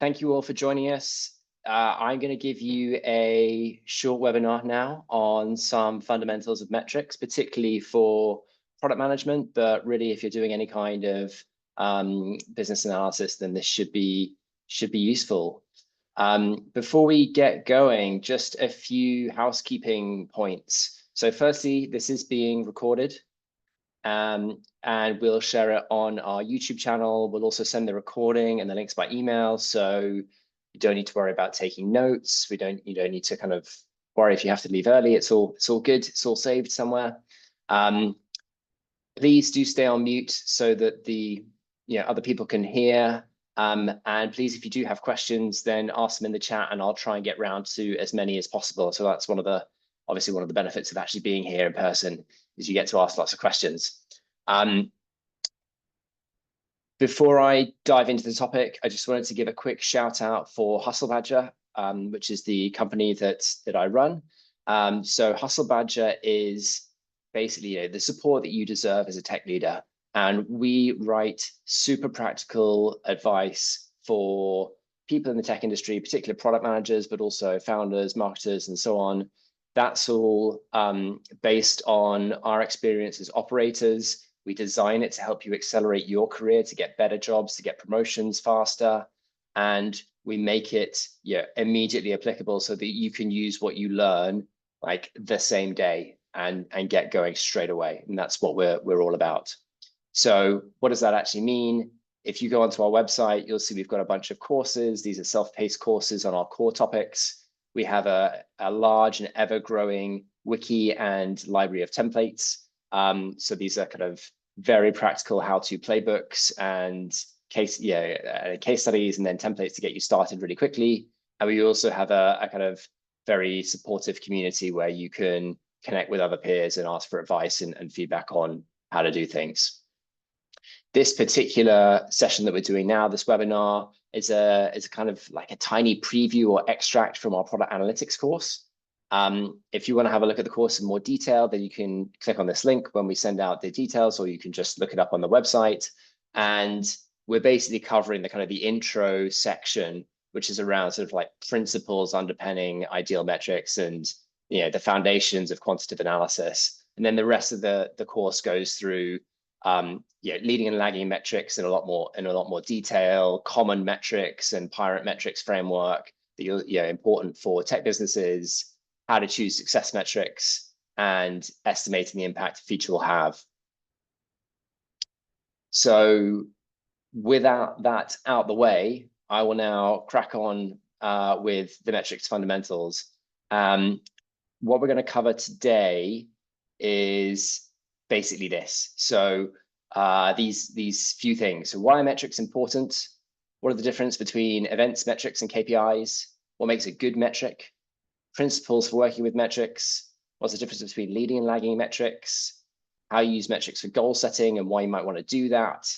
thank you all for joining us. I'm going to give you a short webinar now on some fundamentals of metrics, particularly for product management, but really if you're doing any kind of business analysis, then this should be useful. Before we get going, just a few housekeeping points. So firstly, this is being recorded. And we'll share it on our YouTube channel. We'll also send the recording and the links by email, so you don't need to worry about taking notes. You don't need to kind of worry if you have to leave early. It's all good. It's all saved somewhere. Please do stay on mute so that the other people can hear. And please, if you do have questions, then ask them in the chat, and I'll try and get round to as many as possible. So that's obviously one of the benefits of actually being here in person, is you get to ask lots of questions. Before I dive into the topic, I just wanted to give a quick shout out for Hustle Badger, which is the company that I run. So Hustle Badger is basically the support that you deserve as a tech leader. And we write super practical advice for people in the tech industry, particularly product managers, but also founders, marketers, and so on. That's all based on our experience as operators. We design it to help you accelerate your career, to get better jobs, to get promotions faster. And we make it immediately applicable so that you can use what you learn like the same day and get going straight away. And that's what we're all about. So what does that actually mean? If you go onto our website, you'll see we've got a bunch of courses. These are self-paced courses on our core topics. We have a large and ever-growing wiki and library of templates. So these are kind of very practical how-to playbooks and case studies, and then templates to get you started really quickly. And we also have a kind of very supportive community where you can connect with other peers and ask for advice and feedback on how to do things. This particular session that we're doing now, this webinar, is a kind of like a tiny preview or extract from our product analytics course. If you want to have a look at the course in more detail, then you can click on this link when we send out the details, or you can just look it up on the website. And we're basically covering the kind of the intro section, which is around sort of like principles underpinning ideal metrics and the foundations of quantitative analysis. And then the rest of the course goes through leading and lagging metrics in a lot more detail, common metrics and pirate metrics framework that important for tech businesses, how to choose success metrics, and estimating the impact a feature will have. So without that out the way, I will now crack on with the metrics fundamentals. What we're going to cover today is basically this. So these few things. So why are metrics important? What are the difference between events, metrics, and KPIs? What makes a good metric? Principles for working with metrics. What's the difference between leading and lagging metrics? How you use metrics for goal setting and why you might want to do that.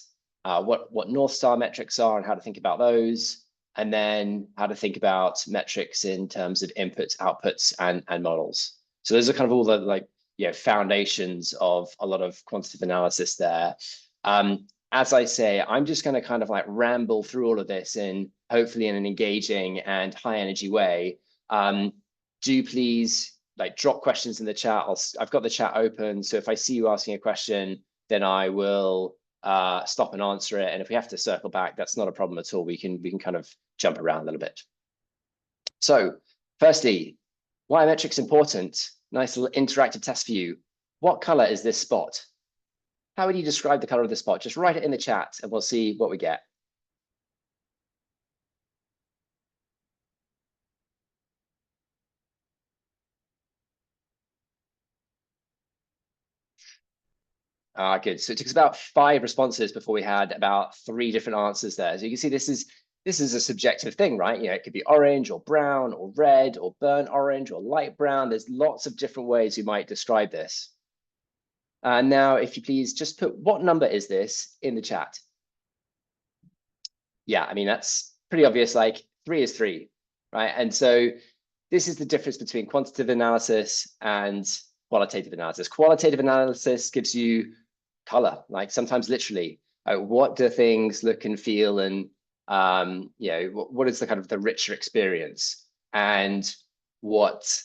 What Northstar metrics are and how to think about those. And then how to think about metrics in terms of inputs, outputs, and models. So those are kind of all the foundations of a lot of quantitative analysis there. As I say, I'm just going to kind of like ramble through all of this in hopefully in an engaging and high energy way. Do please drop questions in the chat. I've got the chat open, so if I see you asking a question, then I will stop and answer it. And if we have to circle back, that's not a problem at all. We can kind of jump around a little bit. So firstly, why are metrics important? Nice little interactive test for you. What color is this spot? How would you describe the color of the spot? Just write it in the chat and we'll see what we get. Good. So it took us about 5 responses before we had about 3 different answers there. So you can see this is a subjective thing, right? It could be orange or brown or red or burnt orange or light brown. There's lots of different ways you might describe this. Now, if you please just put what number is this in the chat. Yeah, I mean, that's pretty obvious, like 3 is 3, right? And so this is the difference between quantitative analysis and qualitative analysis. Qualitative analysis gives you color, like sometimes literally, what do things look and feel and What is the kind of the richer experience, and what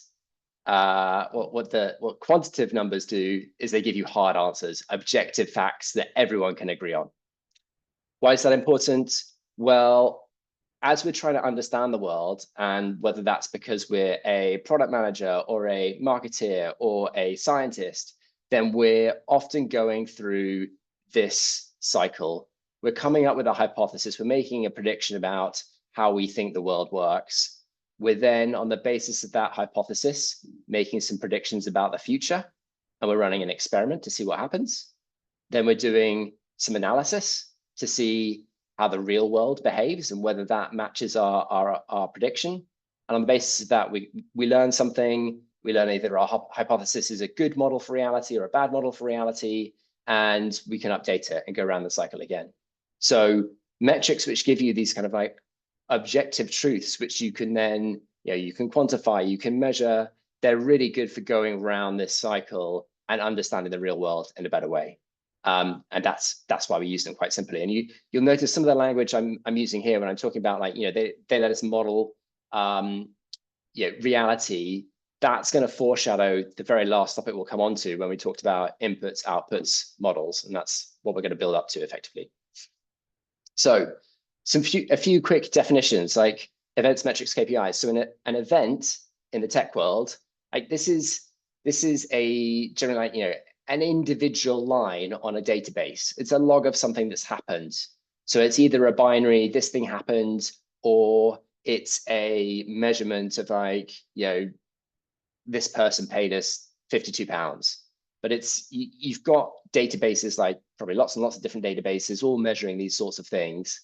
quantitative numbers do is they give you hard answers, objective facts that everyone can agree on. Why is that important? Well, as we're trying to understand the world, and whether that's because we're a product manager or a marketeer or a scientist, then we're often going through this cycle. We're coming up with a hypothesis. We're making a prediction about how we think the world works. We're then, on the basis of that hypothesis, making some predictions about the future, and we're running an experiment to see what happens. Then we're doing some analysis to see how the real world behaves and whether that matches our prediction. And on the basis of that, we learn something. We learn either our hypothesis is a good model for reality or a bad model for reality, and we can update it and go around the cycle again. So metrics which give you these kind of like objective truths, which you can then, you can quantify, you can measure, they're really good for going around this cycle and understanding the real world in a better way. And that's why we use them quite simply. And you'll notice some of the language I'm using here when I'm talking about, like, they let us model reality. That's going to foreshadow the very last topic we'll come on to when we talked about inputs, outputs, models, and that's what we're going to build up to effectively. So a few quick definitions, like events, metrics, KPIs. So in an event in the tech world, like this is a generally, like, an individual line on a database. It's a log of something that's happened. So it's either a binary, this thing happened, or it's a measurement of, like, this person paid us £52. But you've got databases, like probably lots and lots of different databases, all measuring these sorts of things.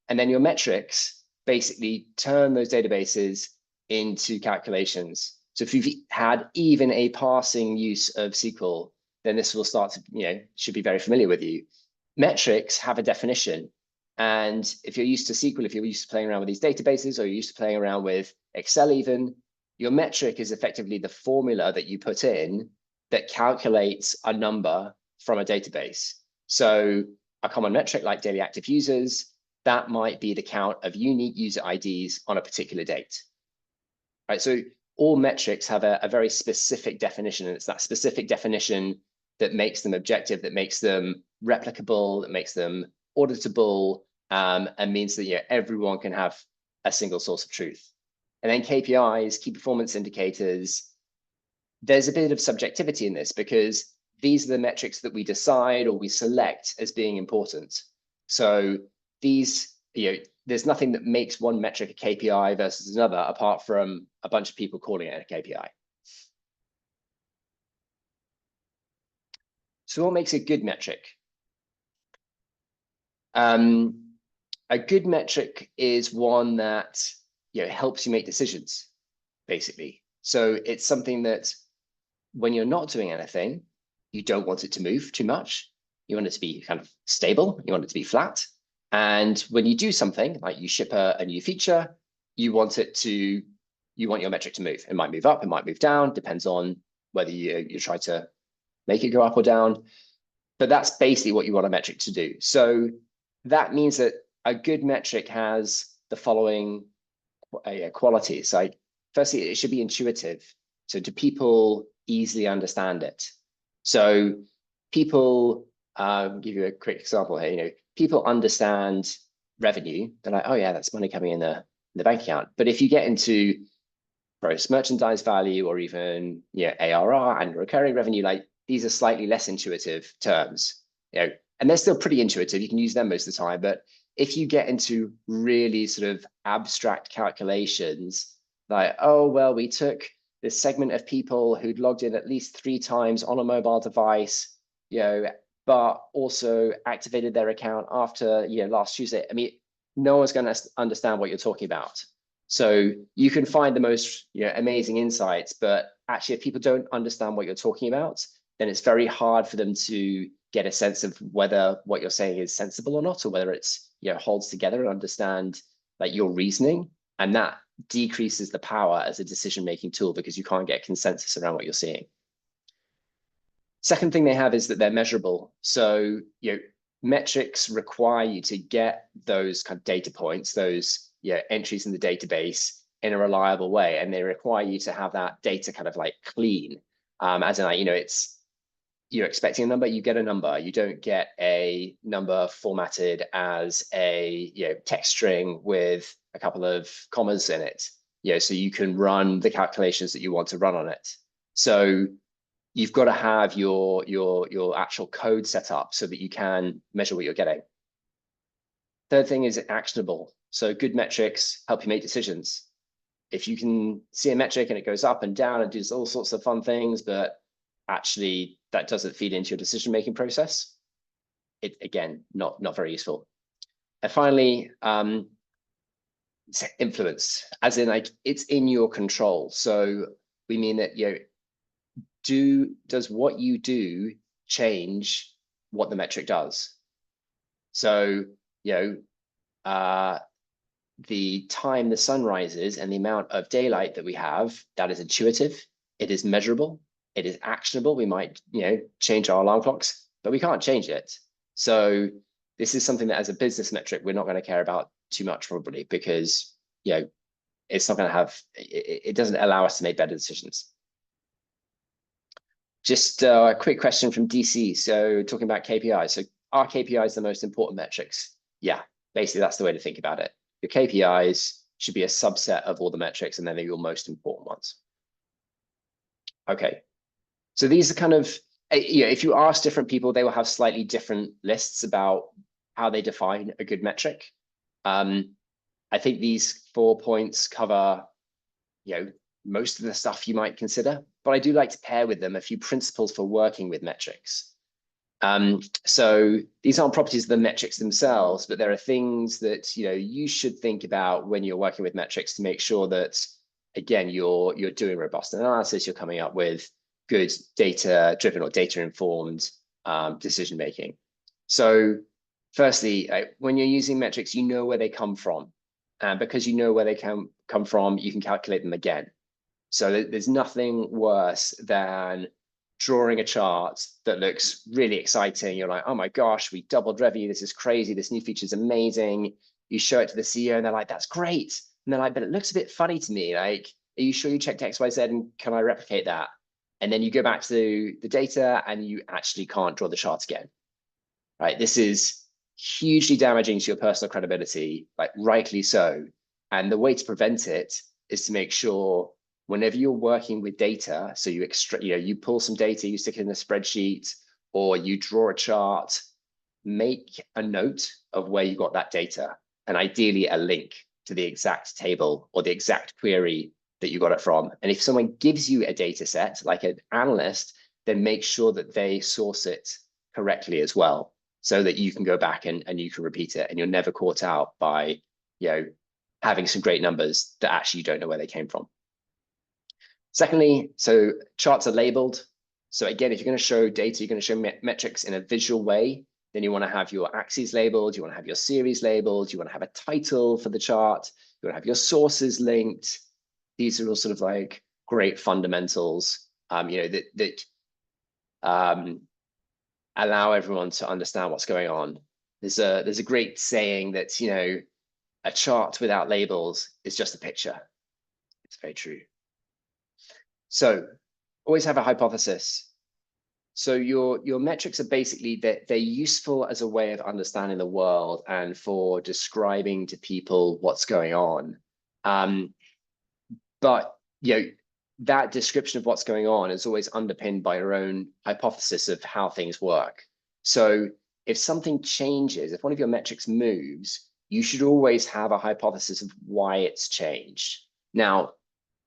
And then your metrics basically turn those databases into calculations. So if you've had even a passing use of SQL, then this will start to, should be very familiar with you. Metrics have a definition. And if you're used to SQL, if you're used to playing around with these databases, or you're used to playing around with Excel even, your metric is effectively the formula that you put in that calculates a number from a database. So a common metric like daily active users, that might be the count of unique user IDs on a particular date. Right, so all metrics have a very specific definition, and it's that specific definition that makes them objective, that makes them replicable, that makes them auditable, and means that everyone can have a single source of truth. And then KPIs, key performance indicators, there's a bit of subjectivity in this, because these are the metrics that we decide or we select as being important. So these, there's nothing that makes one metric a KPI versus another, apart from a bunch of people calling it a KPI. So what makes a good metric? A good metric is one that helps you make decisions, basically. So it's something that when you're not doing anything, you don't want it to move too much. You want it to be kind of stable. You want it to be flat. And when you do something, like you ship a new feature, you want your metric to move. It might move up, it might move down, depends on whether you try to make it go up or down. But that's basically what you want a metric to do. So that means that a good metric has the following qualities. Like, firstly, it should be intuitive. So do people easily understand it? So people, give you a quick example here, people understand revenue. They're like, oh yeah, that's money coming in the bank account. But if you get into gross merchandise value, or even ARR and recurring revenue, like, these are slightly less intuitive terms, and they're still pretty intuitive. You can use them most of the time. But if you get into really sort of abstract calculations, like, oh, well, we took this segment of people who'd logged in at least 3 times on a mobile device, but also activated their account after last Tuesday. I mean, no one's going to understand what you're talking about. So you can find the most amazing insights, but actually, if people don't understand what you're talking about, then it's very hard for them to get a sense of whether what you're saying is sensible or not, or whether it's holds together and understand like your reasoning. And that decreases the power as a decision-making tool, because you can't get consensus around what you're seeing. Second thing they have is that they're measurable. So metrics require you to get those kind of data points, those entries in the database in a reliable way, and they require you to have that data kind of like clean, as in like, it's, you're expecting a number, you get a number. You don't get a number formatted as a text string with a couple of commas in it. So you can run the calculations that you want to run on it. So you've got to have your actual code set up so that you can measure what you're getting. Third thing is actionable. So good metrics help you make decisions. If you can see a metric and it goes up and down and does all sorts of fun things, but actually that doesn't feed into your decision-making process, it again, not very useful. And finally, influence, as in like it's in your control. So we mean that does what you do change what the metric does? So the time the sun rises and the amount of daylight that we have, that is intuitive, it is measurable, it is actionable. We might change our alarm clocks, but we can't change it. So this is something that as a business metric we're not going to care about too much probably, because it's not going to have, it doesn't allow us to make better decisions. Just a quick question from DC. So talking about KPIs. So are KPIs the most important metrics? Yeah, basically that's the way to think about it. Your KPIs should be a subset of all the metrics, and then they're your most important ones. Okay, so these are kind of, if you ask different people, they will have slightly different lists about how they define a good metric. I think these 4 points cover, most of the stuff you might consider, but I do like to pair with them a few principles for working with metrics. So these aren't properties of the metrics themselves, but there are things that you should think about when you're working with metrics to make sure that, again, you're doing robust analysis, you're coming up with good data-driven or data-informed decision making. So firstly, when you're using metrics, you know where they come from, and because you know where they come from, you can calculate them again. So there's nothing worse than drawing a chart that looks really exciting. You're like, oh my gosh, we doubled revenue. This is crazy. This new feature is amazing. You show it to the CEO and they're like, that's great. And they're like, but it looks a bit funny to me. Like, are you sure you checked X, Y, Z and can I replicate that? And then you go back to the data and you actually can't draw the chart again, right? This is hugely damaging to your personal credibility, like rightly so. And the way to prevent it is to make sure whenever you're working with data, so you pull some data, you stick it in a spreadsheet, or you draw a chart, make a note of where you got that data, and ideally a link to the exact table or the exact query that you got it from. And if someone gives you a data set, like an analyst, then make sure that they source it correctly as well, so that you can go back and you can repeat it, and you're never caught out by having some great numbers that actually you don't know where they came from. Secondly, so charts are labeled. So again, if you're going to show data, you're going to show metrics in a visual way, then you want to have your axes labeled, you want to have your series labeled, you want to have a title for the chart, you want to have your sources linked. These are all sort of like great fundamentals, that allow everyone to understand what's going on. There's a great saying that, a chart without labels is just a picture. It's very true. So always have a hypothesis. So your metrics are basically that they're useful as a way of understanding the world and for describing to people what's going on. But that description of what's going on is always underpinned by your own hypothesis of how things work. So if something changes, if one of your metrics moves, you should always have a hypothesis of why it's changed. Now,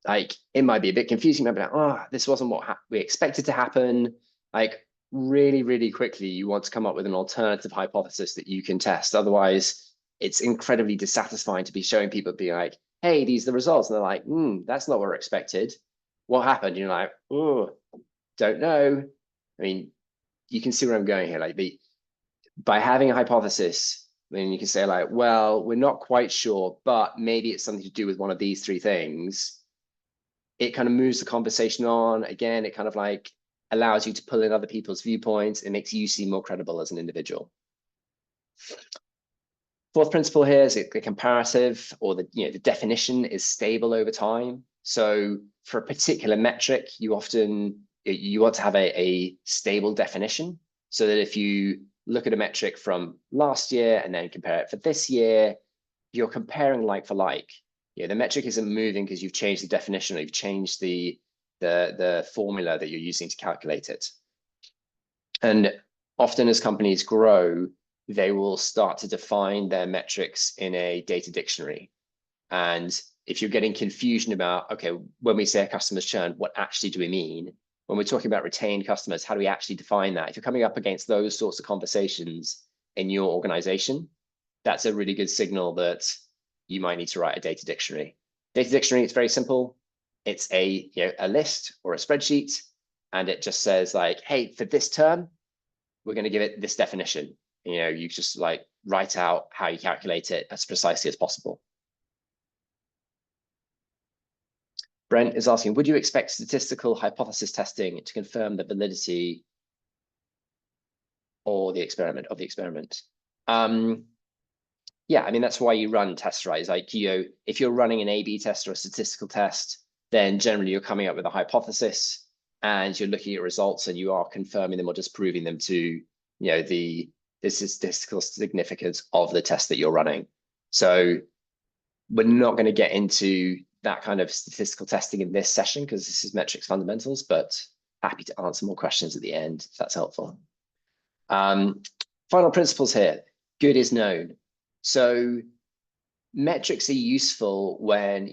like, it might be a bit confusing. You might be like, oh, this wasn't what we expected to happen. Like, really, really quickly, you want to come up with an alternative hypothesis that you can test. Otherwise, it's incredibly dissatisfying to be showing people, being like, hey, these are the results. And they're like, that's not what we expected. What happened? You're like, oh, don't know. I mean, you can see where I'm going here. Like, by having a hypothesis, then you can say like, well, we're not quite sure, but maybe it's something to do with one of these three things. It kind of moves the conversation on. Again, it kind of like allows you to pull in other people's viewpoints. It makes you seem more credible as an individual. Fourth principle here is the comparative, or the definition is stable over time. So for a particular metric, you want to have a stable definition, so that if you look at a metric from last year and then compare it for this year, you're comparing like for like. The metric isn't moving because you've changed the definition, or you've changed the formula that you're using to calculate it. And often as companies grow, they will start to define their metrics in a data dictionary. And if you're getting confusion about, okay, when we say a customer's churn, what actually do we mean? When we're talking about retained customers, how do we actually define that? If you're coming up against those sorts of conversations in your organization, that's a really good signal that you might need to write a data dictionary. Data dictionary, it's very simple. It's a list or a spreadsheet, and it just says like, hey, for this term, we're going to give it this definition. You just like write out how you calculate it as precisely as possible. Brent is asking, would you expect statistical hypothesis testing to confirm the validity or the experiment of the experiment? Yeah, I mean, that's why you run tests, right? It's like, if you're running an A/B test or a statistical test, then generally you're coming up with a hypothesis and you're looking at results and you are confirming them or disproving them to, the statistical significance of the test that you're running. So we're not going to get into that kind of statistical testing in this session because this is metrics fundamentals, but happy to answer more questions at the end if that's helpful. Final principles here. Good is known. So metrics are useful when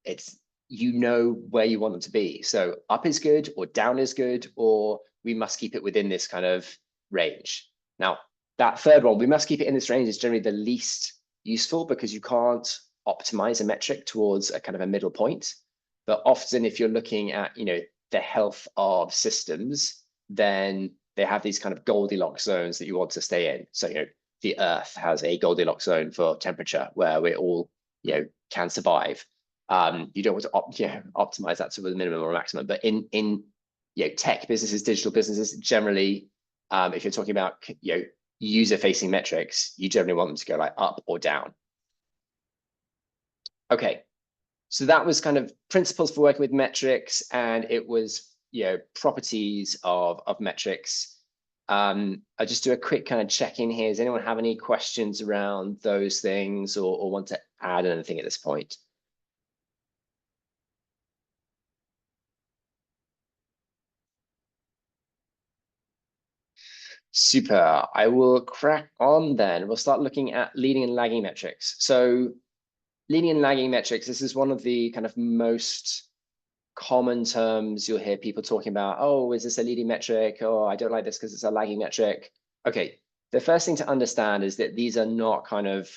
it's where you want them to be. So up is good, or down is good, or we must keep it within this kind of range. Now, that third one, we must keep it in this range, is generally the least useful because you can't optimize a metric towards a kind of a middle point. But often if you're looking at the health of systems, then they have these kind of Goldilocks zones that you want to stay in. So the Earth has a Goldilocks zone for temperature where we all can survive. You don't want to optimize that to the minimum or maximum. But in tech businesses, digital businesses, generally, if you're talking about user-facing metrics, you generally want them to go like up or down. Okay, so that was kind of principles for working with metrics, and it was properties of metrics. I'll just do a quick kind of check-in here. Does anyone have any questions around those things or want to add anything at this point? Super. I will crack on then. We'll start looking at leading and lagging metrics. So leading and lagging metrics, this is one of the kind of most common terms you'll hear people talking about. Oh, is this a leading metric? Oh, I don't like this because it's a lagging metric. Okay, the first thing to understand is that these are not kind of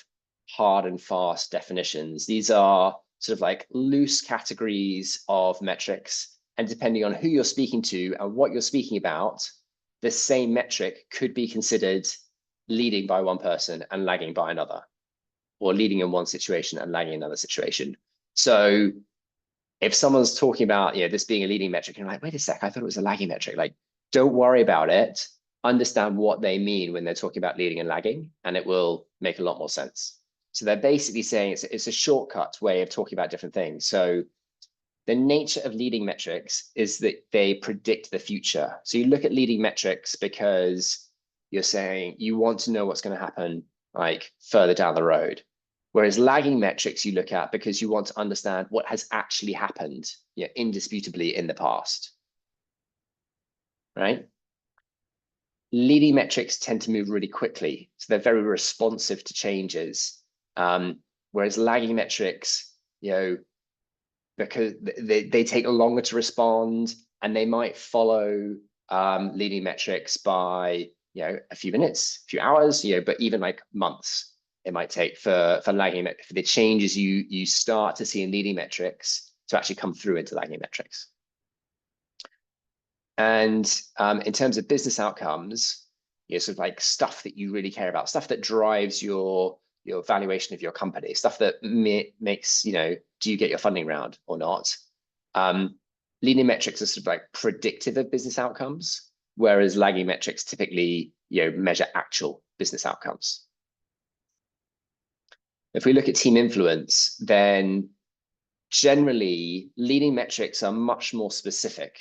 hard and fast definitions. These are sort of like loose categories of metrics. And depending on who you're speaking to and what you're speaking about, the same metric could be considered leading by one person and lagging by another, or leading in one situation and lagging in another situation. So if someone's talking about this being a leading metric, and you're like, wait a sec, I thought it was a lagging metric. Like, don't worry about it. Understand what they mean when they're talking about leading and lagging, and it will make a lot more sense. So they're basically saying it's a shortcut way of talking about different things. So the nature of leading metrics is that they predict the future. So you look at leading metrics because you're saying you want to know what's going to happen like further down the road. Whereas lagging metrics you look at because you want to understand what has actually happened indisputably in the past, right? Leading metrics tend to move really quickly, so they're very responsive to changes. Whereas lagging metrics, because they take longer to respond, and they might follow leading metrics by a few minutes, a few hours, but even like months it might take for lagging, for the changes you start to see in leading metrics to actually come through into lagging metrics. And in terms of business outcomes, sort of like stuff that you really care about, stuff that drives your valuation of your company, stuff that makes, do you get your funding round or not? Leading metrics are sort of like predictive of business outcomes, whereas lagging metrics typically, measure actual business outcomes. If we look at team influence, then generally leading metrics are much more specific.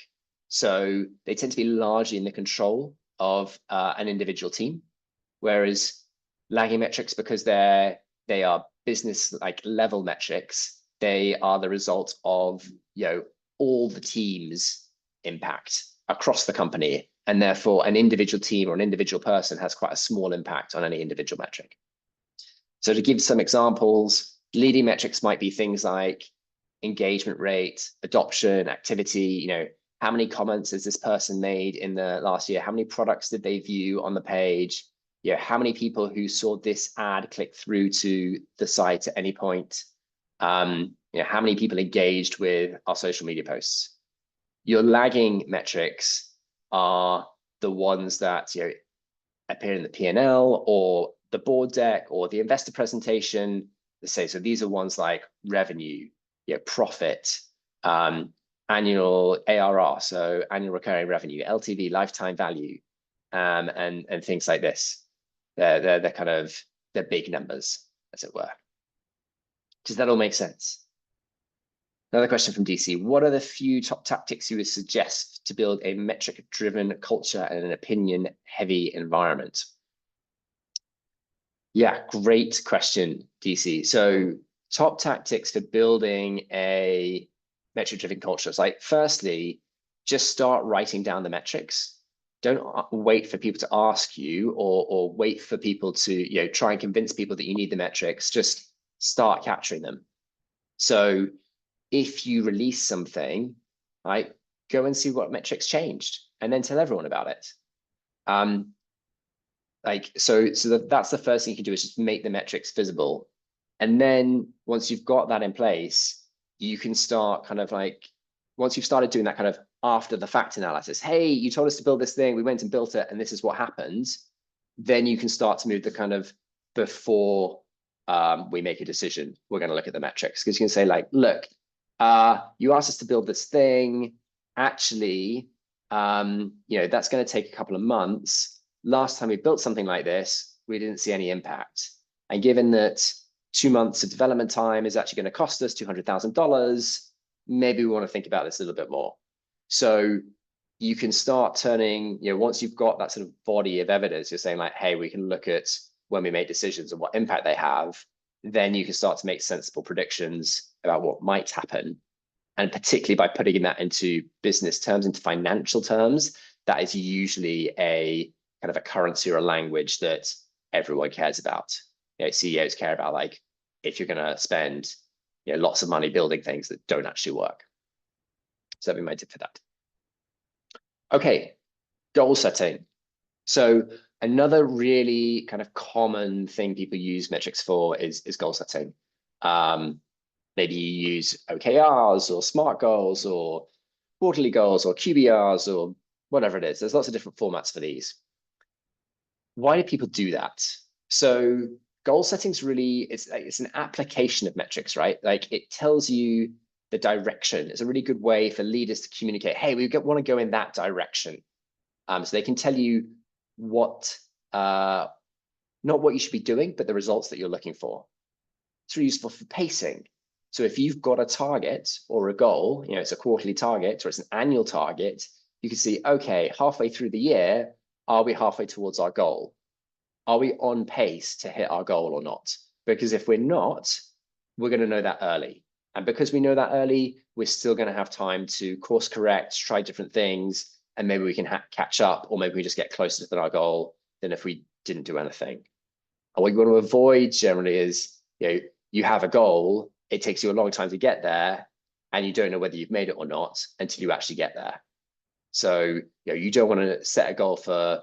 So they tend to be largely in the control of an individual team, whereas lagging metrics, because they are business like level metrics, they are the result of all the teams' impact across the company, and therefore an individual team or an individual person has quite a small impact on any individual metric. So to give some examples, leading metrics might be things like engagement rate, adoption, activity, how many comments has this person made in the last year? How many products did they view on the page? How many people who saw this ad click through to the site at any point? How many people engaged with our social media posts? Your lagging metrics are the ones that appear in the P&L or the board deck or the investor presentation. So these are ones like revenue, profit, annual ARR, so annual recurring revenue, LTV, lifetime value, and things like this. They're kind of the big numbers, as it were. Does that all make sense? Another question from DC. What are the few top tactics you would suggest to build a metric-driven culture and an opinion-heavy environment? Yeah, great question, DC. So top tactics for building a metric-driven culture. It's like, firstly, just start writing down the metrics. Don't wait for people to ask you or wait for people to try and convince people that you need the metrics. Just start capturing them. So if you release something, right, go and see what metrics changed and then tell everyone about it. That's the first thing you can do, is just make the metrics visible. And then once you've got that in place, you can start kind of like, once you've started doing that kind of after the fact analysis, hey, you told us to build this thing, we went and built it, and this is what happened. Then you can start to move the kind of before we make a decision, we're going to look at the metrics. Because you can say like, look, you asked us to build this thing. Actually, that's going to take a couple of months. Last time we built something like this, we didn't see any impact. And given that 2 months of development time is actually going to cost us $200,000, maybe we want to think about this a little bit more. So you can start turning, once you've got that sort of body of evidence, you're saying like, hey, we can look at when we make decisions and what impact they have. Then you can start to make sensible predictions about what might happen. And particularly by putting that into business terms, into financial terms, that is usually a kind of a currency or a language that everyone cares about. CEOs care about, like, if you're going to spend lots of money building things that don't actually work. So that'd be my tip for that. Okay, goal setting. So another really kind of common thing people use metrics for is goal setting. Maybe you use OKRs or SMART goals or quarterly goals or QBRs or whatever it is. There's lots of different formats for these. Why do people do that? So goal setting is really, it's an application of metrics, right? Like, it tells you the direction. It's a really good way for leaders to communicate, hey, we want to go in that direction. So they can tell you what, not what you should be doing, but the results that you're looking for. It's really useful for pacing. So if you've got a target or a goal, it's a quarterly target or it's an annual target, you can see, okay, halfway through the year, are we halfway towards our goal? Are we on pace to hit our goal or not? Because if we're not, we're going to know that early. And because we know that early, we're still going to have time to course correct, try different things, and maybe we can catch up, or maybe we just get closer to our goal than if we didn't do anything. And what you want to avoid generally is, you have a goal, it takes you a long time to get there, and you don't know whether you've made it or not until you actually get there. So, you don't want to set a goal for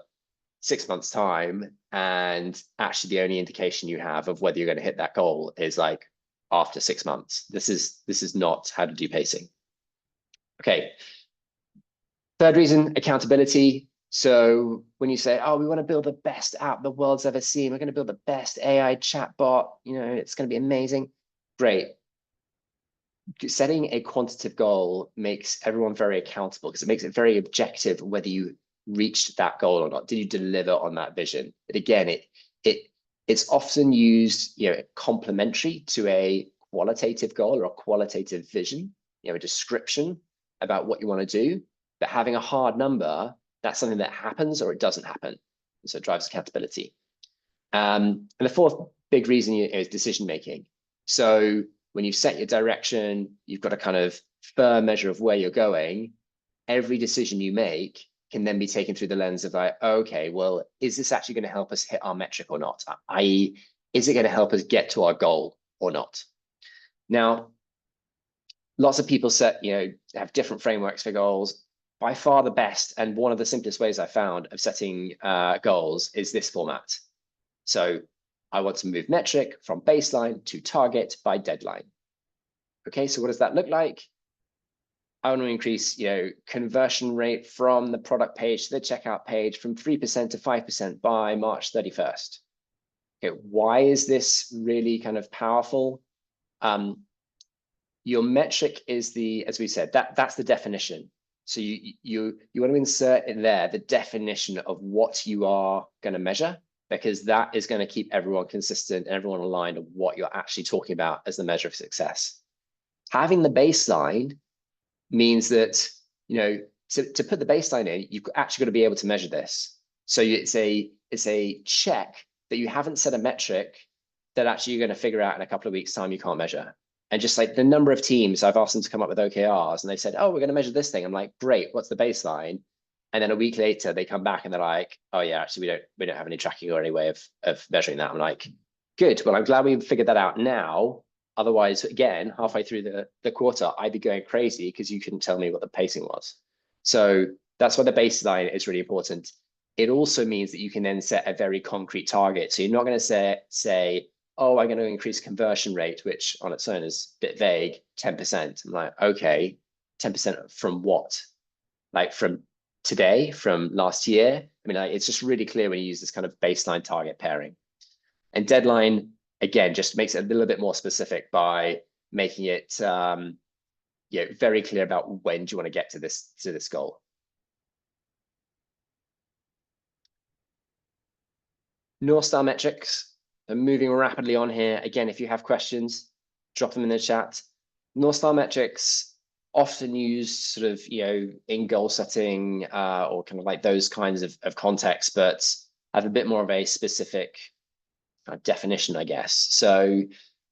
6 months' time, and actually the only indication you have of whether you're going to hit that goal is like after 6 months. This is not how to do pacing. Okay. Third reason, accountability. So when you say, oh, we want to build the best app the world's ever seen, we're going to build the best AI chatbot, it's going to be amazing. Great. Setting a quantitative goal makes everyone very accountable, because it makes it very objective whether you reached that goal or not. Did you deliver on that vision? But again, it's often used, complementary to a qualitative goal or a qualitative vision, a description about what you want to do. But having a hard number, that's something that happens or it doesn't happen. And so it drives accountability. And the fourth big reason is decision making. So when you've set your direction, you've got a kind of firm measure of where you're going. Every decision you make can then be taken through the lens of like, okay, well, is this actually going to help us hit our metric or not? I.e., is it going to help us get to our goal or not? Now, lots of people have different frameworks for goals. By far the best, and one of the simplest ways I found of setting goals is this format. So I want to move metric from baseline to target by deadline. Okay, so what does that look like? I want to increase, conversion rate from the product page to the checkout page from 3% to 5% by March 31st. Okay, why is this really kind of powerful? Your metric is as we said, that's the definition. So you want to insert in there the definition of what you are going to measure, because that is going to keep everyone consistent and everyone aligned on what you're actually talking about as the measure of success. Having the baseline means that, to put the baseline in, you've actually got to be able to measure this. So it's a check that you haven't set a metric that actually you're going to figure out in a couple of weeks' time you can't measure. And just like the number of teams I've asked them to come up with OKRs and they said, oh, we're going to measure this thing. I'm like, great, what's the baseline? And then a week later they come back and they're like, oh yeah, actually we don't have any tracking or any way of measuring that. I'm like, good, well, I'm glad we figured that out now. Otherwise, again, halfway through the quarter, I'd be going crazy because you couldn't tell me what the pacing was. So that's why the baseline is really important. It also means that you can then set a very concrete target. So you're not going to say, oh, I'm going to increase conversion rate, which on its own is a bit vague, 10%. I'm like, okay, 10% from what? Like from today, from last year? I mean, it's just really clear when you use this kind of baseline target pairing. And deadline, again, just makes it a little bit more specific by making it very clear about when do you want to get to this goal. Northstar metrics are moving rapidly on here. Again, if you have questions, drop them in the chat. Northstar metrics often used sort of, in goal setting or kind of like those kinds of contexts, but have a bit more of a specific definition, I guess. So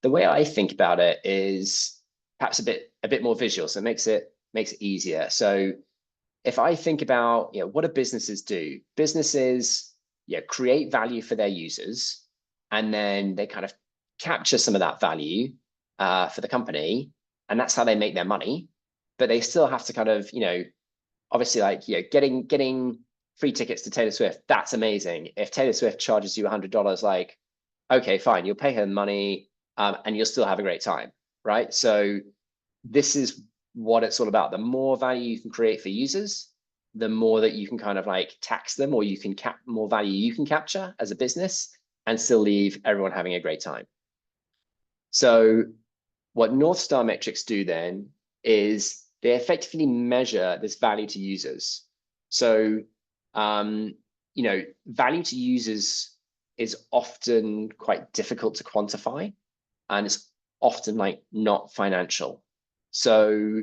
the way I think about it is perhaps a bit more visual, so it makes it easier. So if I think about what do businesses do? Businesses create value for their users, and then they kind of capture some of that value for the company, and that's how they make their money. But they still have to kind of obviously like getting free tickets to Taylor Swift, that's amazing. If Taylor Swift charges you $100, like, okay, fine, you'll pay her money and you'll still have a great time, right? So this is what it's all about. The more value you can create for users, the more that you can kind of like tax them, or you can more value you can capture as a business and still leave everyone having a great time. So what Northstar metrics do then is they effectively measure this value to users. So, value to users is often quite difficult to quantify, and it's often like not financial. So,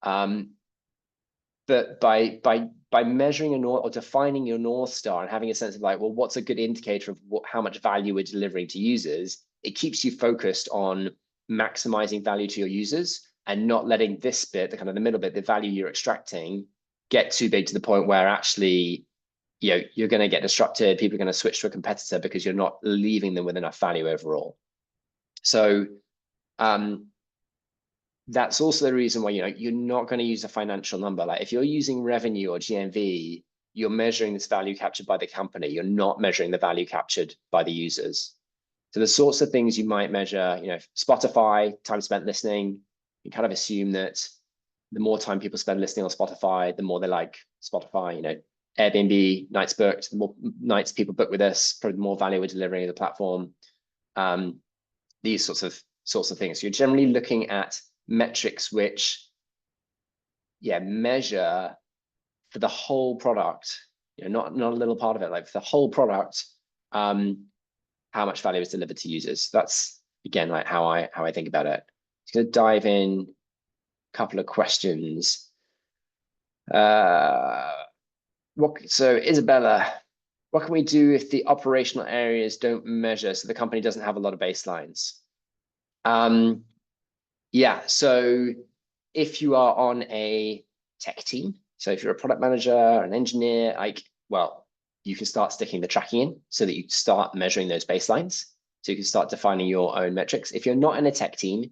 but by measuring or defining your North Star and having a sense of like, well, what's a good indicator of how much value we're delivering to users, it keeps you focused on maximizing value to your users and not letting this bit, the kind of the middle bit, the value you're extracting, get too big to the point where actually you're going to get disrupted. People are going to switch to a competitor because you're not leaving them with enough value overall. So that's also the reason why you're not going to use a financial number. Like if you're using revenue or GMV, you're measuring this value captured by the company. You're not measuring the value captured by the users. So the sorts of things you might measure, Spotify, time spent listening, you kind of assume that the more time people spend listening on Spotify, the more they like Spotify. Airbnb, nights booked, the more nights people book with us, probably the more value we're delivering to the platform. These sorts of things. So you're generally looking at metrics which measure for the whole product, not a little part of it, like for the whole product, how much value is delivered to users. That's again like how I think about it. Just gonna dive in a couple of questions. So Isabella, what can we do if the operational areas don't measure, so the company doesn't have a lot of baselines? Yeah, so if you are on a tech team, so if you're a product manager, an engineer, well, you can start sticking the tracking in so that you start measuring those baselines. So you can start defining your own metrics. If you're not in a tech team,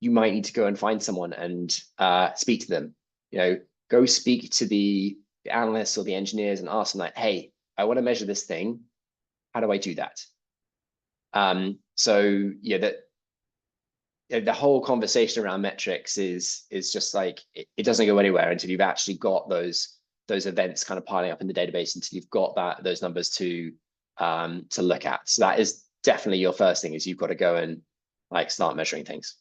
you might need to go and find someone and speak to them. Go speak to the analysts or the engineers and ask them like, hey, I want to measure this thing. How do I do that? So yeah, the whole conversation around metrics is just like it doesn't go anywhere until you've actually got those events kind of piling up in the database, until you've got those numbers to look at. So that is definitely your first thing, is you've got to go and like start measuring things.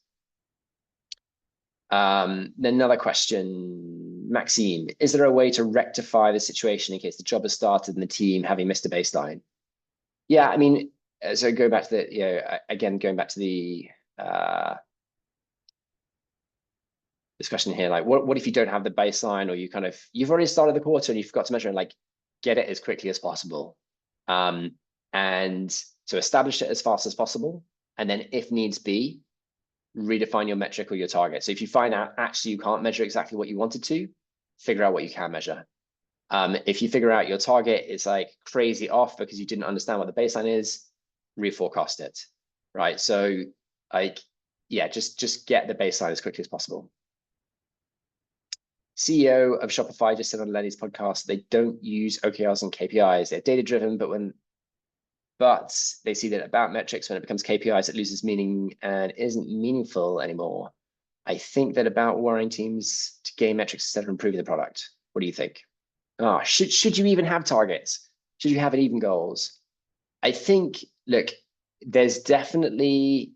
Then another question, Maxime, is there a way to rectify the situation in case the job has started and the team having missed a baseline? Yeah, I mean, so going back to the this question here, like what if you don't have the baseline, or you've already started the quarter and you forgot to measure, and like get it as quickly as possible. And so establish it as fast as possible, and then if needs be, redefine your metric or your target. So if you find out actually you can't measure exactly what you wanted to, figure out what you can measure. If you figure out your target is like crazy off because you didn't understand what the baseline is, reforecast it, right? So like, yeah, just get the baseline as quickly as possible. CEO of Shopify just said on Lenny's podcast, they don't use OKRs and KPIs. They're data driven, but they see that about metrics, when it becomes KPIs, it loses meaning and isn't meaningful anymore. I think that about worrying teams to gain metrics instead of improving the product. What do you think? Should you even have targets? Should you have even goals? I think, look, there's definitely,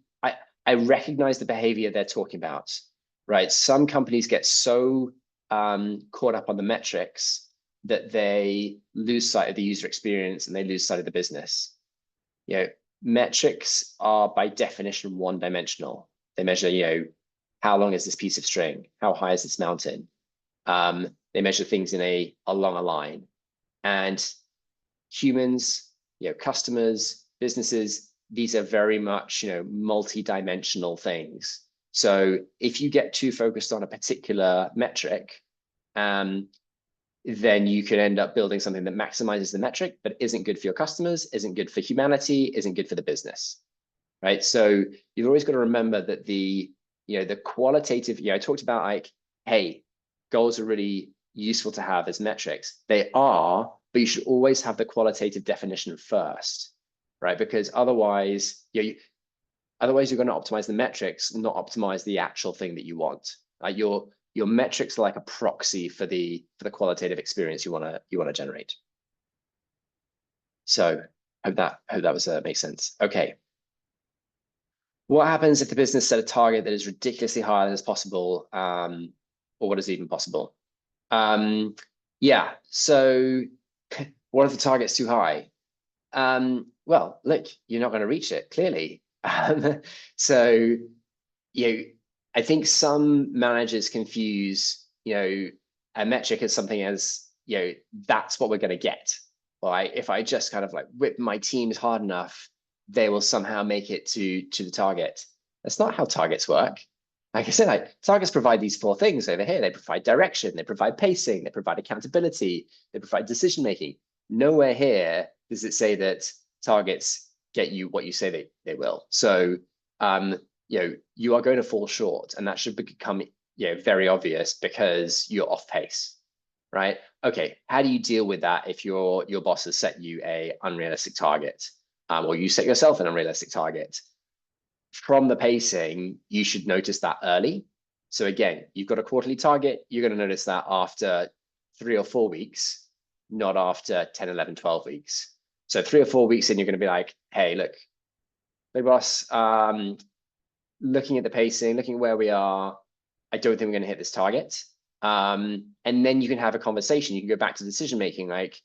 I recognize the behavior they're talking about, right? Some companies get so caught up on the metrics that they lose sight of the user experience and they lose sight of the business. Metrics are by definition one-dimensional. They measure, how long is this piece of string? How high is this mountain? They measure things in along a line. And humans, customers, businesses, these are very much, multi-dimensional things. So if you get too focused on a particular metric, then you can end up building something that maximizes the metric, but isn't good for your customers, isn't good for humanity, isn't good for the business, right? So you've always got to remember that the qualitative, I talked about like, hey, goals are really useful to have as metrics. They are, but you should always have the qualitative definition first, right? Because otherwise, you're going to optimize the metrics, not optimize the actual thing that you want. Your metrics are like a proxy for the qualitative experience you want to generate. So hope that was makes sense. Okay. What happens if the business set a target that is ridiculously higher than is possible, or what is even possible? Yeah. So what if the target's too high? Well, look, you're not going to reach it, clearly. So I think some managers confuse, a metric as something as, that's what we're going to get. Right? If I just kind of like whip my teams hard enough, they will somehow make it to the target. That's not how targets work. Like I said, targets provide these 4 things over here. They provide direction, they provide pacing, they provide accountability, they provide decision-making. Nowhere here does it say that targets get you what you say they will. So, you are going to fall short, and that should become very obvious because you're off pace, right? Okay, how do you deal with that if your boss has set you a unrealistic target, or you set yourself an unrealistic target? From the pacing, you should notice that early. So again, you've got a quarterly target, you're going to notice that after 3 or 4 weeks, not after 10, 11, 12 weeks. So 3 or 4 weeks in, you're going to be like, hey, look, big boss, looking at the pacing, looking at where we are, I don't think we're going to hit this target. And then you can have a conversation. You can go back to decision making, like,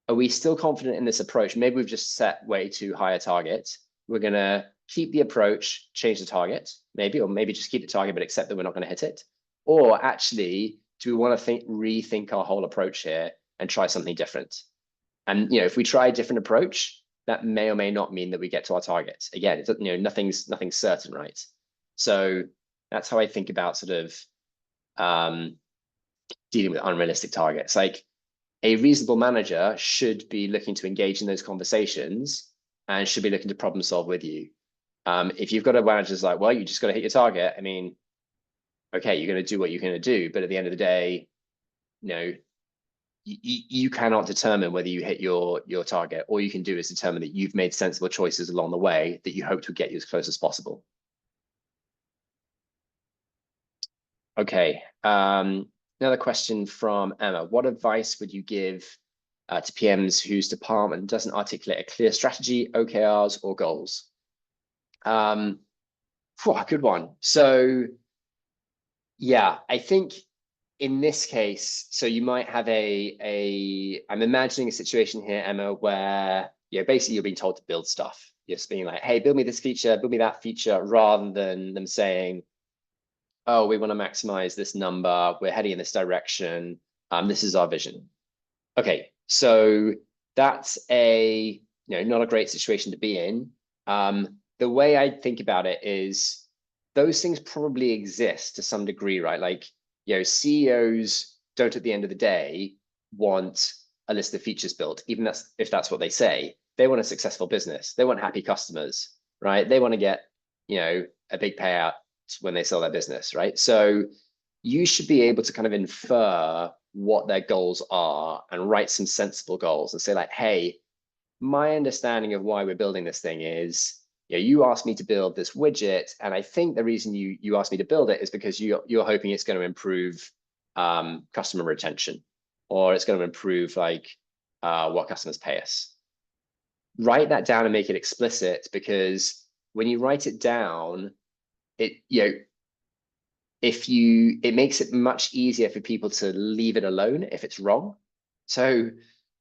are we still confident in this approach? Maybe we've just set way too high a target. We're going to keep the approach, change the target, maybe, or maybe just keep the target, but accept that we're not going to hit it. Or actually, do we want to rethink our whole approach here and try something different? And if we try a different approach, that may or may not mean that we get to our target. Again, nothing's certain, right? So that's how I think about sort of dealing with unrealistic targets. Like, a reasonable manager should be looking to engage in those conversations and should be looking to problem solve with you. If you've got a manager who's like, well, you just got to hit your target. I mean, okay, you're going to do what you're going to do, but at the end of the day, you cannot determine whether you hit your target. All you can do is determine that you've made sensible choices along the way that you hope to get you as close as possible. Okay. Another question from Emma. What advice would you give to PMs whose department doesn't articulate a clear strategy, OKRs, or goals? Good one. So, yeah, I think in this case, so you might have I'm imagining a situation here, Emma, where basically you're being told to build stuff. You're just being like, hey, build me this feature, build me that feature, rather than them saying, oh, we want to maximize this number, we're heading in this direction, this is our vision. Okay, so that's not a great situation to be in. The way I think about it is those things probably exist to some degree, right? Like, CEOs don't at the end of the day want a list of features built, even if that's what they say. They want a successful business. They want happy customers, right? They want to get, a big payout when they sell their business, right? So you should be able to kind of infer what their goals are and write some sensible goals and say like, hey, my understanding of why we're building this thing is, you asked me to build this widget, and I think the reason you asked me to build it is because you're hoping it's going to improve customer retention, or it's going to improve like what customers pay us. Write that down and make it explicit, because when you write it down, it makes it much easier for people to leave it alone if it's wrong. So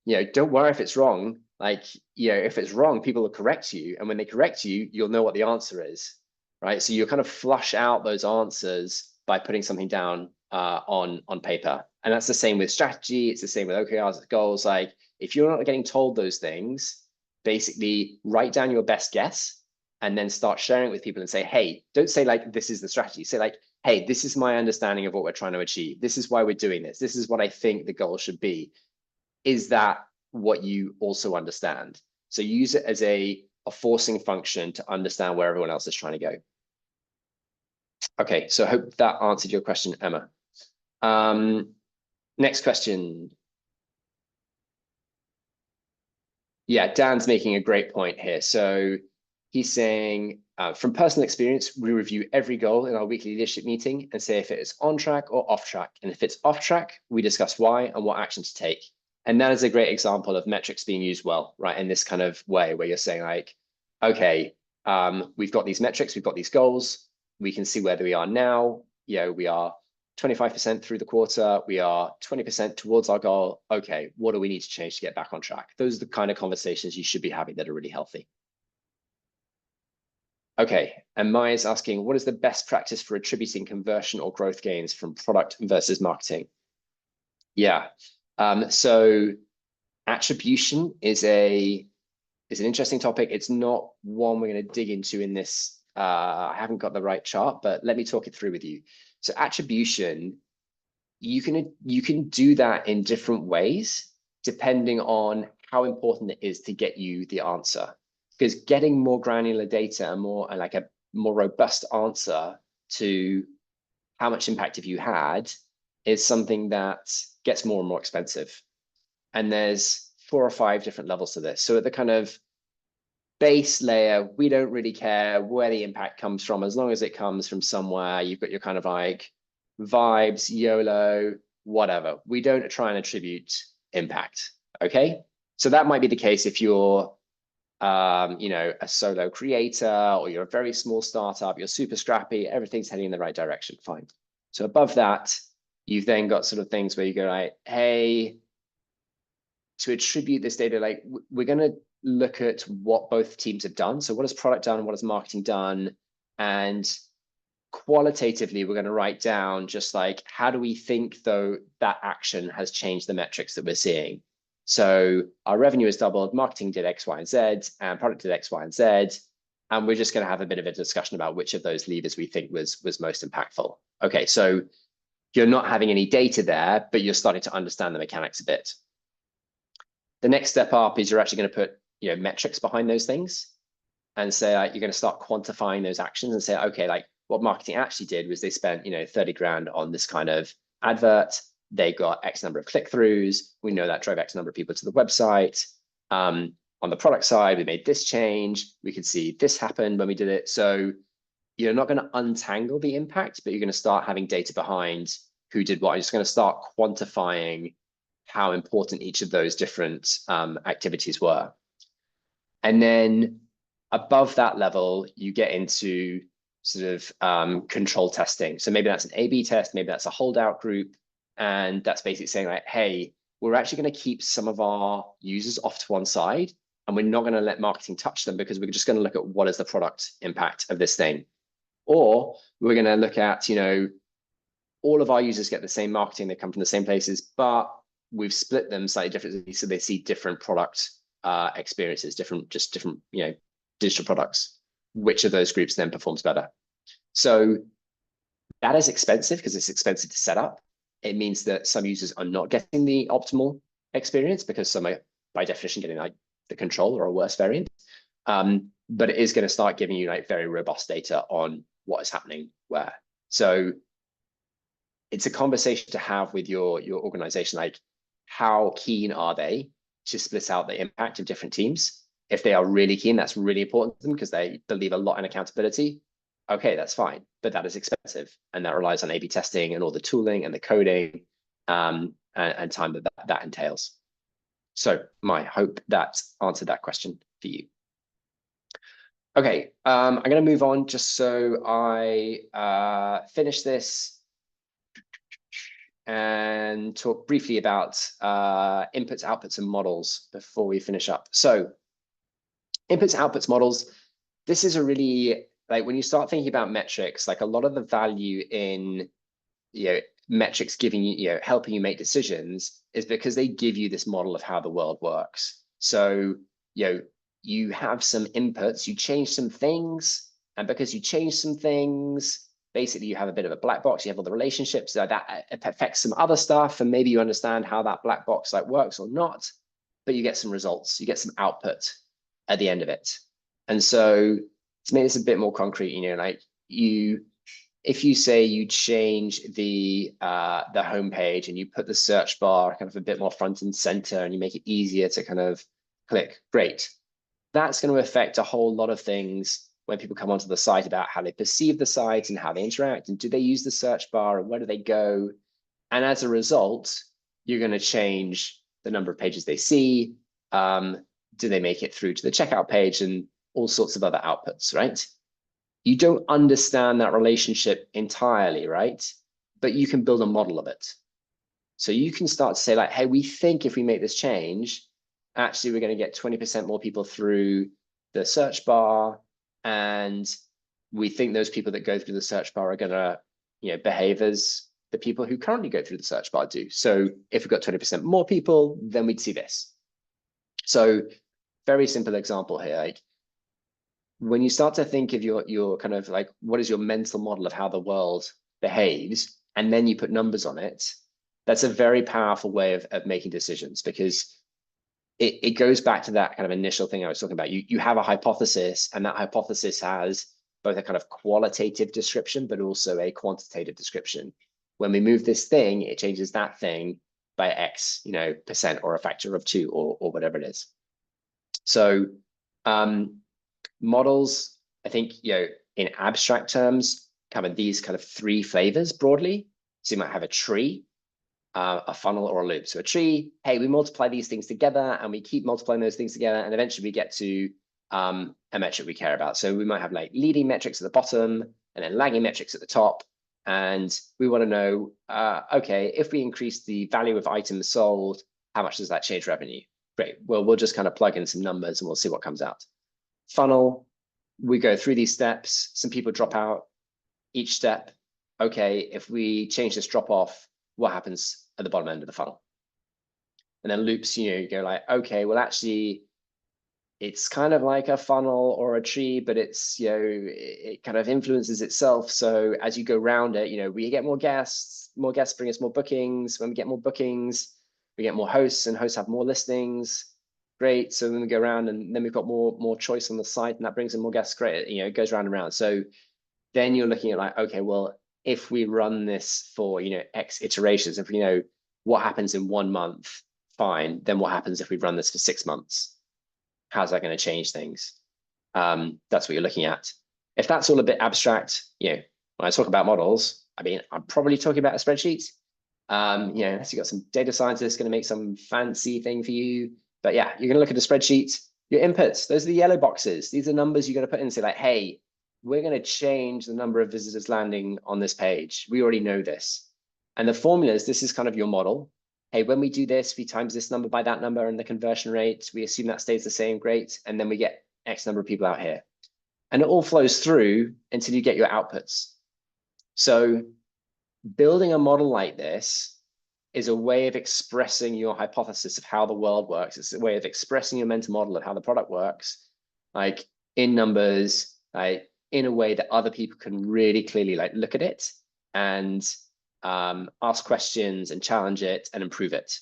don't worry if it's wrong. Like, if it's wrong, people will correct you, and when they correct you, you'll know what the answer is, right? So you kind of flush out those answers by putting something down on paper. And that's the same with strategy. It's the same with OKRs, goals. Like, if you're not getting told those things, basically write down your best guess and then start sharing it with people and say, hey, don't say like, this is the strategy. Say like, hey, this is my understanding of what we're trying to achieve. This is why we're doing this. This is what I think the goal should be. Is that what you also understand? So use it as a forcing function to understand where everyone else is trying to go. Okay, so I hope that answered your question, Emma. Next question. Yeah, Dan's making a great point here. So he's saying, from personal experience, we review every goal in our weekly leadership meeting and say if it is on track or off track. And if it's off track, we discuss why and what action to take. And that is a great example of metrics being used well, right? In this kind of way where you're saying like, okay, we've got these metrics, we've got these goals, we can see where we are now. We are 25% through the quarter, we are 20% towards our goal. Okay, what do we need to change to get back on track? Those are the kind of conversations you should be having that are really healthy. Okay, and Maya's asking, what is the best practice for attributing conversion or growth gains from product versus marketing? Yeah, so attribution is an interesting topic. It's not one we're going to dig into in this. I haven't got the right chart, but let me talk it through with you. So attribution, you can do that in different ways depending on how important it is to get you the answer. Because getting more granular data and a more robust answer to how much impact have you had is something that gets more and more expensive. And there's 4 or 5 different levels to this. So at the kind of base layer, we don't really care where the impact comes from, as long as it comes from somewhere. You've got your kind of like vibes, YOLO, whatever. We don't try and attribute impact. Okay, so that might be the case if you're a solo creator, or you're a very small startup, you're super scrappy, everything's heading in the right direction, fine. So above that, you've then got sort of things where you go like, hey, to attribute this data, like we're going to look at what both teams have done. So what has product done? What has marketing done? And qualitatively, we're going to write down just like, how do we think though that action has changed the metrics that we're seeing? So our revenue has doubled, marketing did X, Y, and Z, and product did X, Y, and Z. And we're just going to have a bit of a discussion about which of those levers we think was most impactful. Okay, so you're not having any data there, but you're starting to understand the mechanics a bit. The next step up is you're actually going to put metrics behind those things and say you're going to start quantifying those actions and say, okay, like what marketing actually did was they spent 30 grand on this kind of advert. They got X number of click-throughs. We know that drove X number of people to the website. On the product side, we made this change. We could see this happened when we did it. So you're not going to untangle the impact, but you're going to start having data behind who did what. You're just going to start quantifying how important each of those different activities were. And then above that level, you get into sort of control testing. So maybe that's an A/B test, maybe that's a holdout group. And that's basically saying like, hey, we're actually going to keep some of our users off to one side, and we're not going to let marketing touch them because we're just going to look at what is the product impact of this thing. Or we're going to look at, all of our users get the same marketing, they come from the same places, but we've split them slightly differently so they see different product experiences, different digital products. Which of those groups then performs better? So that is expensive because it's expensive to set up. It means that some users are not getting the optimal experience because some are by definition getting like the control or a worse variant. But it is going to start giving you like very robust data on what is happening where. So it's a conversation to have with your organization, like how keen are they to split out the impact of different teams? If they are really keen, that's really important to them because they believe a lot in accountability. Okay, that's fine, but that is expensive, and that relies on A/B testing and all the tooling and the coding and time that entails. So I hope that answered that question for you. Okay, I'm going to move on just so I finish this and talk briefly about inputs, outputs, and models before we finish up. So inputs, outputs, models. This is a really, like when you start thinking about metrics, like a lot of the value in metrics giving you, helping you make decisions is because they give you this model of how the world works. So you have some inputs, you change some things, and because you change some things, basically you have a bit of a black box. You have all the relationships that affects some other stuff, and maybe you understand how that black box like works or not, but you get some results, you get some output at the end of it. And so to make this a bit more concrete, like if you say you change the homepage and you put the search bar kind of a bit more front and center and you make it easier to kind of click, great. That's going to affect a whole lot of things when people come onto the site about how they perceive the site and how they interact and do they use the search bar and where do they go? And as a result, you're going to change the number of pages they see. Do they make it through to the checkout page and all sorts of other outputs, right? You don't understand that relationship entirely, right? But you can build a model of it. So you can start to say like, hey, we think if we make this change, actually we're going to get 20% more people through the search bar. And we think those people that go through the search bar are going to, behave as the people who currently go through the search bar do. So if we've got 20% more people, then we'd see this. So very simple example here. Like when you start to think of your kind of like, what is your mental model of how the world behaves, and then you put numbers on it, that's a very powerful way of making decisions, because it goes back to that kind of initial thing I was talking about. You have a hypothesis, and that hypothesis has both a kind of qualitative description, but also a quantitative description. When we move this thing, it changes that thing by X, percent or a factor of 2 or whatever it is. So models, I think, in abstract terms, cover these kind of 3 flavors broadly. So you might have a tree, a funnel, or a loop. So a tree, hey, we multiply these things together and we keep multiplying those things together, and eventually we get to a metric we care about. So we might have like leading metrics at the bottom and then lagging metrics at the top. And we want to know, okay, if we increase the value of items sold How much does that change revenue? Great. Well, we'll just kind of plug in some numbers and we'll see what comes out. Funnel, we go through these steps. Some people drop out each step. Okay, if we change this drop off, what happens at the bottom end of the funnel? And then loops, you go like, okay, well, actually, it's kind of like a funnel or a tree, but it's, it kind of influences itself. So as you go around it, we get more guests bring us more bookings. When we get more bookings, we get more hosts, and hosts have more listings. Great. So then we go around, and then we've got more choice on the site, and that brings in more guests. Great. It goes round and round. So then you're looking at like, okay, well, if we run this for, X iterations, if we know what happens in 1 month, fine. Then what happens if we run this for 6 months? How's that going to change things? That's what you're looking at. If that's all a bit abstract, when I talk about models, I mean, I'm probably talking about a spreadsheet. Unless you've got some data scientist going to make some fancy thing for you. But yeah, you're going to look at a spreadsheet, your inputs, those are the yellow boxes. These are numbers you're going to put in and say like, hey, we're going to change the number of visitors landing on this page. We already know this. And the formulas, this is kind of your model. Hey, when we do this, we times this number by that number and the conversion rate, we assume that stays the same, great. And then we get X number of people out here. And it all flows through until you get your outputs. So building a model like this is a way of expressing your hypothesis of how the world works. It's a way of expressing your mental model of how the product works, like in numbers, like in a way that other people can really clearly like look at it and ask questions and challenge it and improve it.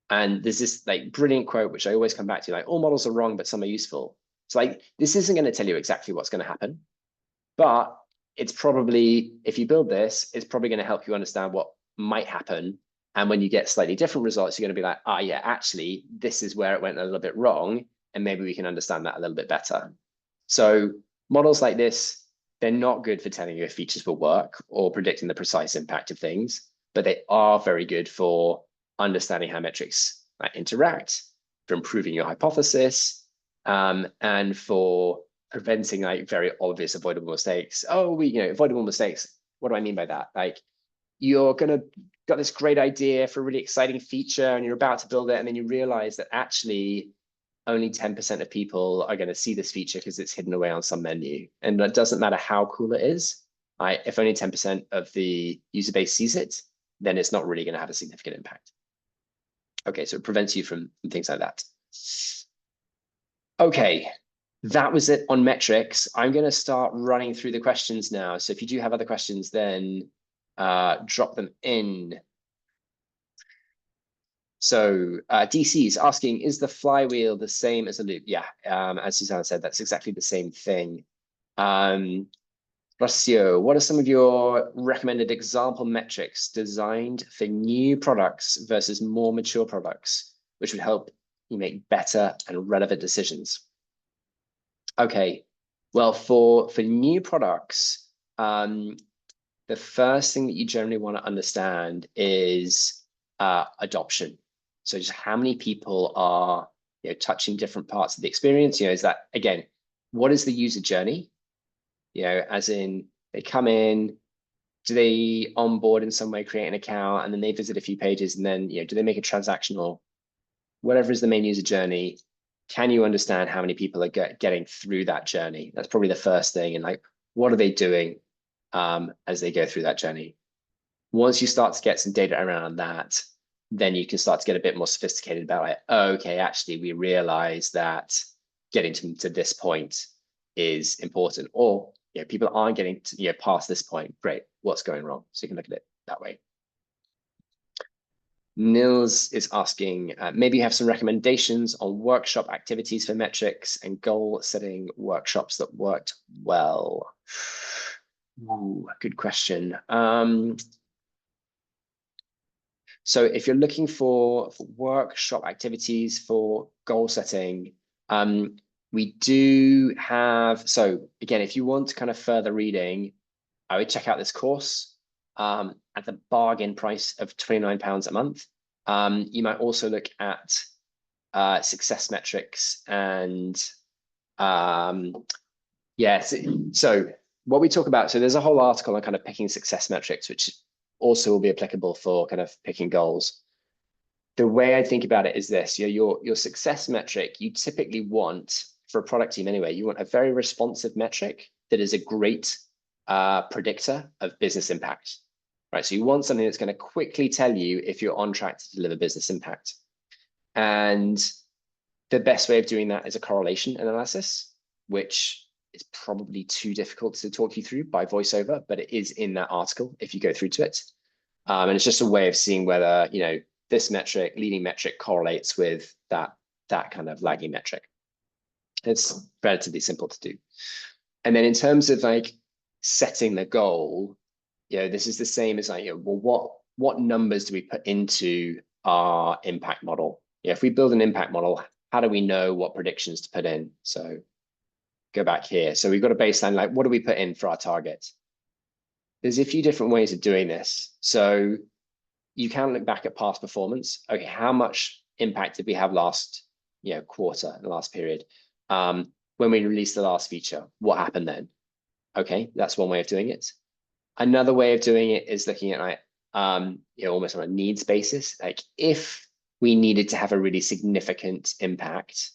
And there's this like brilliant quote, which I always come back to, like, all models are wrong, but some are useful. It's like, this isn't going to tell you exactly what's going to happen, but it's probably, if you build this, it's probably going to help you understand what might happen. And when you get slightly different results, you're going to be like, yeah, actually, this is where it went a little bit wrong. And maybe we can understand that a little bit better. So models like this, they're not good for telling you if features will work or predicting the precise impact of things, but they are very good for understanding how metrics interact, for improving your hypothesis, and for preventing like very obvious avoidable mistakes. Avoidable mistakes. What do I mean by that? Like, you're got this great idea for a really exciting feature and you're about to build it, and then you realize that actually only 10% of people are going to see this feature because it's hidden away on some menu. And it doesn't matter how cool it is. If only 10% of the user base sees it, then it's not really going to have a significant impact. Okay, so it prevents you from things like that. Okay, that was it on metrics. I'm going to start running through the questions now. So if you do have other questions, then drop them in. So DC is asking, is the flywheel the same as a loop? Yeah, as Susanna said, that's exactly the same thing. Rocio, what are some of your recommended example metrics designed for new products versus more mature products, which would help you make better and relevant decisions? Okay, well, for new products, the first thing that you generally want to understand is adoption. So just how many people are touching different parts of the experience. Is that, again, what is the user journey? As in, they come in, do they onboard in some way, create an account, and then they visit a few pages, and then do they make a transaction, or whatever is the main user journey? Can you understand how many people are getting through that journey? That's probably the first thing. And like, what are they doing as they go through that journey? Once you start to get some data around that, then you can start to get a bit more sophisticated about like, okay, actually, we realize that getting to this point is important, or people aren't getting to past this point. Great, what's going wrong? So you can look at it that way. Nils is asking, maybe you have some recommendations on workshop activities for metrics and goal setting workshops that worked well. Ooh, good question. So if you're looking for workshop activities for goal setting, we do have, so again, if you want kind of further reading, I would check out this course at the bargain price of £29 a month. You might also look at success metrics and so what we talk about, so there's a whole article on kind of picking success metrics, which also will be applicable for kind of picking goals. the way I think about it is this: your success metric, you typically want, for a product team anyway, you want a very responsive metric that is a great predictor of business impact, right? So you want something that's going to quickly tell you if you're on track to deliver business impact. And the best way of doing that is a correlation analysis, which is probably too difficult to talk you through by voiceover, but it is in that article if you go through to it. And it's just a way of seeing whether, this metric, leading metric, correlates with that kind of lagging metric. It's relatively simple to do. And then in terms of like setting the goal, this is the same as like, well, what numbers do we put into our impact model? If we build an impact model, how do we know what predictions to put in? So go back here. So we've got a baseline, like what do we put in for our target? There's a few different ways of doing this. So you can look back at past performance. Okay, how much impact did we have last quarter, the last period? When we released the last feature, what happened then? Okay, that's one way of doing it. Another way of doing it is looking at like almost on a needs basis. Like if we needed to have a really significant impact,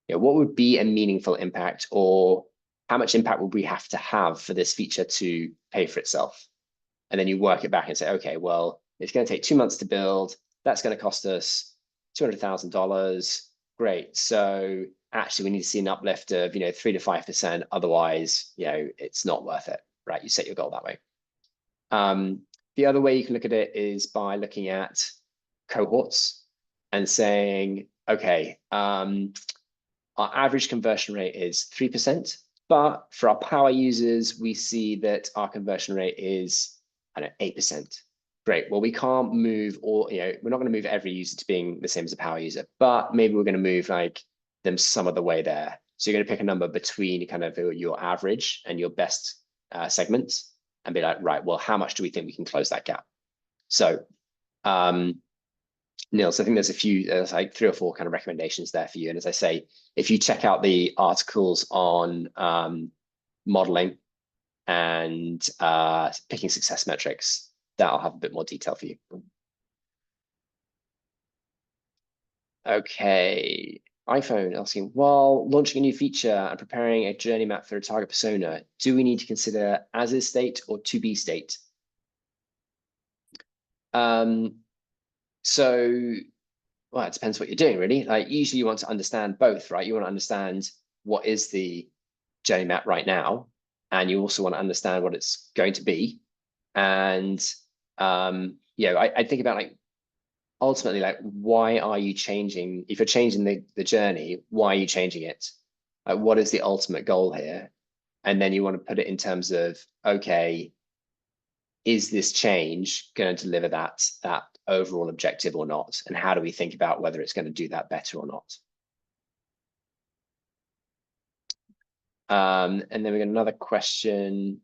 what would be a meaningful impact, or how much impact would we have to have for this feature to pay for itself? And then you work it back and say, okay, well, it's going to take 2 months to build. That's going to cost us $200,000. Great. So actually, we need to see an uplift of 3 to 5%. Otherwise, it's not worth it. Right? You set your goal that way. The other way you can look at it is by looking at cohorts and saying, okay, our average conversion rate is 3%, but for our power users, we see that our conversion rate is 8%. Great. Well, we can't move all, we're not going to move every user to being the same as a power user, but maybe we're going to move like them some of the way there. So you're going to pick a number between kind of your average and your best segments and be like, right, well, how much do we think we can close that gap? So, Niels, I think there's like 3 or 4 kind of recommendations there for you. And as I say, if you check out the articles on modeling and picking success metrics, that'll have a bit more detail for you. Okay, iPhone asking, while launching a new feature and preparing a journey map for a target persona, do we need to consider as is state or to be state? So, well, it depends what you're doing, really. Like usually you want to understand both, right? You want to understand what is the journey map right now, and you also want to understand what it's going to be. And I think about like ultimately, like, why are you changing? If you're changing the journey, why are you changing it? Like, what is the ultimate goal here? And then you want to put it in terms of, okay, is this change going to deliver that overall objective or not? And how do we think about whether it's going to do that better or not? And then we got another question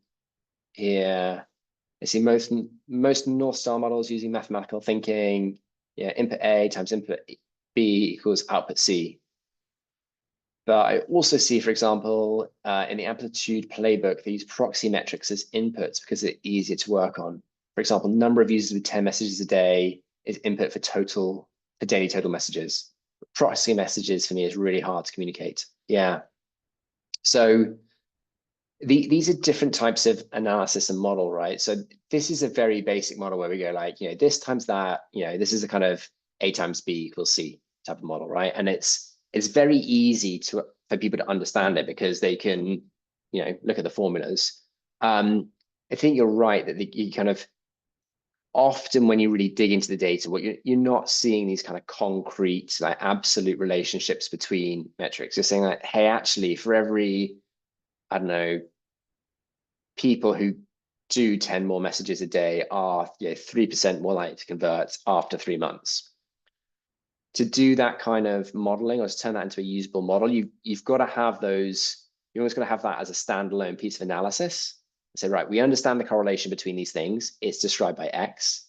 here. I see most Northstar models using mathematical thinking. Yeah, input A times input B equals output C. But I also see, for example, in the Amplitude playbook, they use proxy metrics as inputs because they're easier to work on. For example, number of users with 10 messages a day is input for daily total messages. Proxy messages for me is really hard to communicate. Yeah. So these are different types of analysis and model, right? So this is a very basic model where we go like, this times that, this is a kind of A times B equals C type of model, right? And it's very easy for people to understand it because they can, look at the formulas. I think you're right that you kind of often when you really dig into the data, what you're not seeing these kind of concrete, like absolute relationships between metrics. You're saying like, hey, actually, for every, I don't know, people who do 10 more messages a day are 3% more likely to convert after 3 months. To do that kind of modeling or to turn that into a usable model, you've got to have those, you're always going to have that as a standalone piece of analysis. Say, right, we understand the correlation between these things. It's described by X.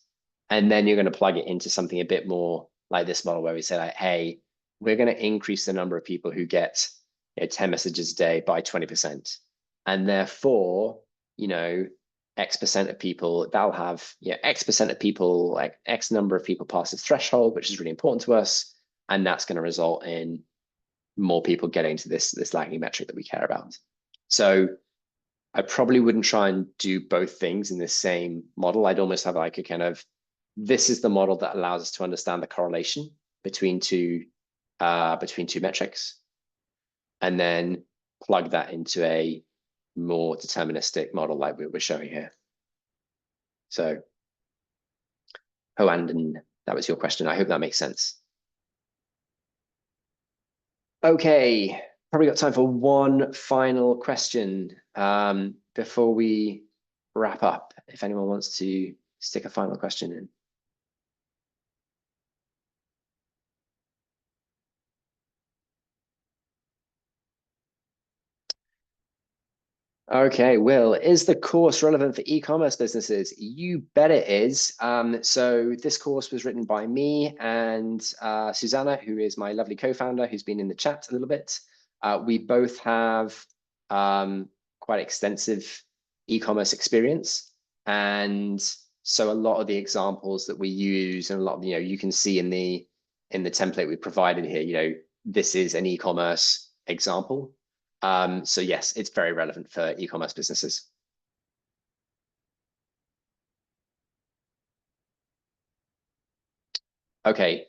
And then you're going to plug it into something a bit more like this model where we say, like, hey, we're going to increase the number of people who get 10 messages a day by 20%. And therefore, X% of people, that'll have X% of people, like X number of people pass this threshold, which is really important to us. And that's going to result in more people getting to this lagging metric that we care about. So I probably wouldn't try and do both things in the same model. I'd almost have like a kind of, this is the model that allows us to understand the correlation between two metrics, and then plug that into a more deterministic model like we're showing here. So, and that was your question. I hope that makes sense. Okay, probably got time for one final question before we wrap up, if anyone wants to stick a final question in. Okay, Will, is the course relevant for e-commerce businesses? You bet it is. So this course was written by me and Susanna, who is my lovely co-founder, who's been in the chat a little bit. We both have quite extensive e-commerce experience. And so a lot of the examples that we use and a lot of, you can see in the template we provided here, this is an e-commerce example. So yes, it's very relevant for e-commerce businesses. Okay,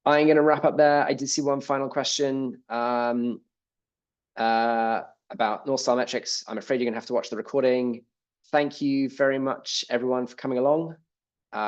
I'm going to wrap up there. I did see one final question about Northstar metrics. I'm afraid you're going to have to watch the recording. Thank you very much, everyone, for coming along.